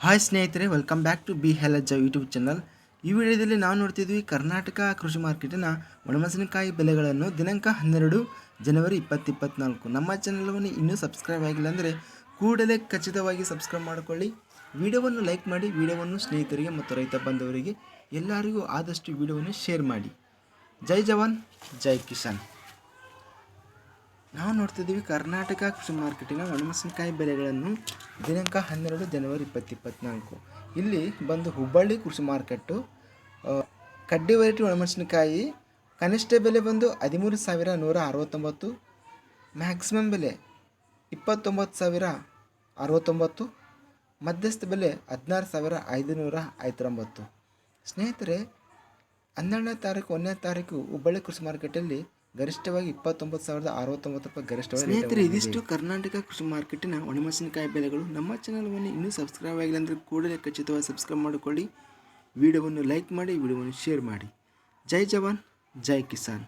Hi ಸ್ನೇಹಿತರೆ, welcome back to ಬಿ ಹೆಲಜ್ಜ ಯೂಟ್ಯೂಬ್ ಚಾನಲ್. ಈ ವಿಡಿಯೋದಲ್ಲಿ ನಾವು ನೋಡ್ತಿದ್ವಿ ಕರ್ನಾಟಕ ಕೃಷಿ ಮಾರ್ಕೆಟಿನ ಒಣಮೆಣಸಿನಕಾಯಿ ಬೆಲೆಗಳನ್ನು ದಿನಾಂಕ 12 ಜನವರಿ 2024. ನಮ್ಮ ಚಾನಲವನ್ನು ಇನ್ನೂ ಸಬ್ಸ್ಕ್ರೈಬ್ ಆಗಿಲ್ಲ ಅಂದರೆ ಕೂಡಲೇ ಖಚಿತವಾಗಿ ಸಬ್ಸ್ಕ್ರೈಬ್ ಮಾಡಿಕೊಳ್ಳಿ. ವಿಡಿಯೋವನ್ನು ಲೈಕ್ ಮಾಡಿ, ವಿಡಿಯೋವನ್ನು ಸ್ನೇಹಿತರಿಗೆ ಮತ್ತು ರೈತ ಬಾಂಧವರಿಗೆ ಎಲ್ಲರಿಗೂ ಆದಷ್ಟು ವಿಡಿಯೋವನ್ನು ಶೇರ್ ಮಾಡಿ. ಜೈ ಜವಾನ್, ಜೈ ಕಿಸಾನ್. ನಾವು ನೋಡ್ತಿದ್ದೀವಿ ಕರ್ನಾಟಕ ಕೃಷಿ ಮಾರ್ಕೆಟಿನ ಒಣಮೆಣಸಿನಕಾಯಿ ಬೆಲೆಗಳನ್ನು ದಿನಾಂಕ 12 ಜನವರಿ 2024. ಇಲ್ಲಿ ಬಂದು ಹುಬ್ಬಳ್ಳಿ ಕೃಷಿ ಮಾರ್ಕೆಟು ಕಡ್ಡಿ ವೆರೈಟಿ ಒಣಮೆಣಸಿನಕಾಯಿ ಕನಿಷ್ಠ ಬೆಲೆ ಬಂದು 13,169, ಮ್ಯಾಕ್ಸಿಮಮ್ ಬೆಲೆ 29,069, ಮಧ್ಯಸ್ಥ ಬೆಲೆ 16,559. ಸ್ನೇಹಿತರೆ, 12ನೇ ತಾರೀಕು 1ನೇ ತಾರೀಕು ಹುಬ್ಬಳ್ಳಿ ಕೃಷಿ ಮಾರ್ಕೆಟಲ್ಲಿ ಗರಿಷ್ಠವಾಗಿ 29,069 ರೂಪಾಯಿ ಗರಿಷ್ಠವಾಗಿ. ಸ್ನೇಹಿತರೆ, ಇದಿಷ್ಟು ಕರ್ನಾಟಕ ಕೃಷಿ ಮಾರ್ಕೆಟಿನ ಒಣಮೆಣಸಿನಕಾಯಿ ಬೆಲೆಗಳು. ನಮ್ಮ ಚಾನಲ್ವನ್ನು ಇನ್ನೂ ಸಬ್ಸ್ಕ್ರೈಬ್ ಆಗಿಲ್ಲ ಅಂದರೆ ಕೂಡಲೇ ಖಚಿತವಾಗಿ ಸಬ್ಸ್ಕ್ರೈಬ್ ಮಾಡಿಕೊಳ್ಳಿ. ವಿಡಿಯೋವನ್ನು ಲೈಕ್ ಮಾಡಿ, ವಿಡಿಯೋವನ್ನು ಶೇರ್ ಮಾಡಿ. ಜೈ ಜವಾನ್, ಜೈ ಕಿಸಾನ್.